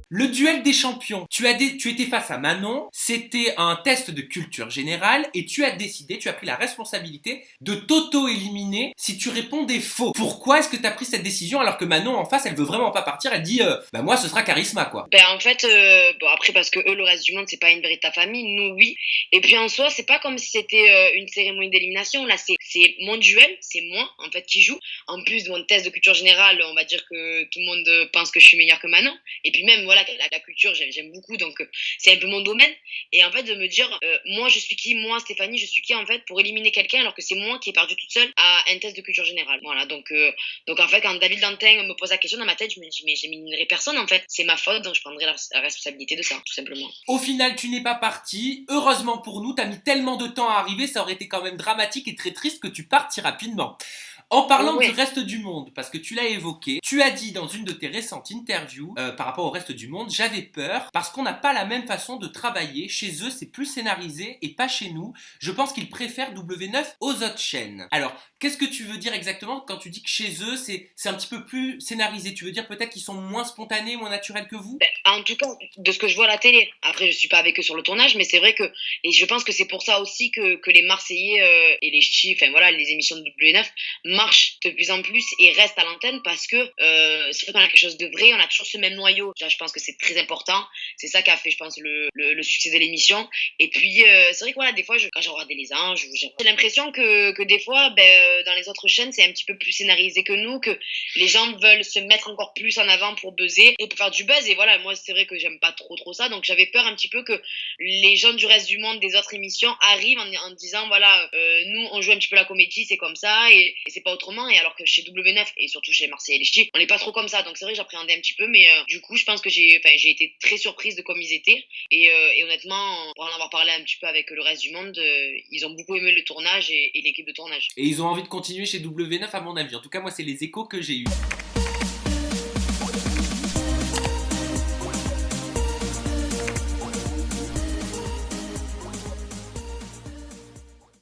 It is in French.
Le duel des champions. Tu étais face à Manon, c'était un test de culture générale et tu as décidé, tu as pris la responsabilité de t'auto-éliminer si tu répondais faux. Pourquoi est-ce que tu as pris cette décision alors que Manon en face, elle veut vraiment pas partir, elle dit bah moi ce sera Charisma quoi. Ben en fait, bon après parce que eux, le reste du monde, c'est pas une véritable famille, nous oui. Et puis en soi, c'est pas comme si c'était une cérémonie d'élimination. Là, c'est mon duel, c'est moi en fait qui joue. En plus de mon test de culture générale, on va dire que tout le monde pense que je suis meilleure que Manon. Et puis même voilà, la culture, j'aime beaucoup, donc c'est un peu mon domaine. Et en fait de me dire, moi je suis qui, moi Stéphanie, je suis qui en fait pour éliminer quelqu'un alors que c'est moi qui ai perdu toute seule à un test de culture générale. Voilà, donc en fait quand David Dantin me pose la question dans ma tête, je me dis mais j'éliminerai personne en fait, c'est ma faute, donc je prendrai la responsabilité de ça, tout simplement. Au final, tu n'es pas parti. Heureusement pour nous, t'as mis tellement de temps à arriver, ça aurait été quand même dramatique et très triste que tu partes si rapidement. En parlant du Ouais. reste du monde, parce que tu l'as évoqué, tu as dit dans une de tes récentes interviews par rapport au reste du monde, j'avais peur parce qu'on n'a pas la même façon de travailler. Chez eux, c'est plus scénarisé et pas chez nous. Je pense qu'ils préfèrent W9 aux autres chaînes. Alors, qu'est-ce que tu veux dire exactement quand tu dis que chez eux, c'est un petit peu plus scénarisé? Tu veux dire peut-être qu'ils sont moins spontanés, moins naturels que vous? Ben, en tout cas, de ce que je vois à la télé. Après, je suis pas avec eux sur le tournage, mais c'est vrai que, et je pense que c'est pour ça aussi que les Marseillais et les Ch'tis, enfin voilà, les émissions de W9 marchent de plus en plus et restent à l'antenne parce que c'est vrai qu'on a quelque chose de vrai, on a toujours ce même noyau. Là, je pense que c'est très important. C'est ça qui a fait, je pense, le succès de l'émission. Et puis, c'est vrai que voilà, des fois, quand j'ai regardé Les Anges, j'ai l'impression que des fois, dans les autres chaînes, c'est un petit peu plus scénarisé que nous, que les gens veulent se mettre encore plus en avant pour buzzer et pour faire du buzz. Et voilà, moi, c'est vrai que j'aime pas trop ça. Donc, j'avais peur un petit peu que les gens du reste du monde des autres émissions arrivent en disant, voilà, nous, on joue un petit peu la comédie, c'est comme ça et c'est pas autrement. Et alors que chez W9 et surtout chez Marseille et les Ch'tis, on n'est pas trop comme ça. Donc, c'est vrai que j'appréhendais un petit peu, mais du coup, je pense que j'ai été très surprise de comme ils étaient. Et honnêtement, pour en avoir parlé un petit peu avec le reste du monde, ils ont beaucoup aimé le tournage et l'équipe de tournage. Et ils ont envie de continuer chez W9 à mon avis. En tout cas, moi, c'est les échos que j'ai eus.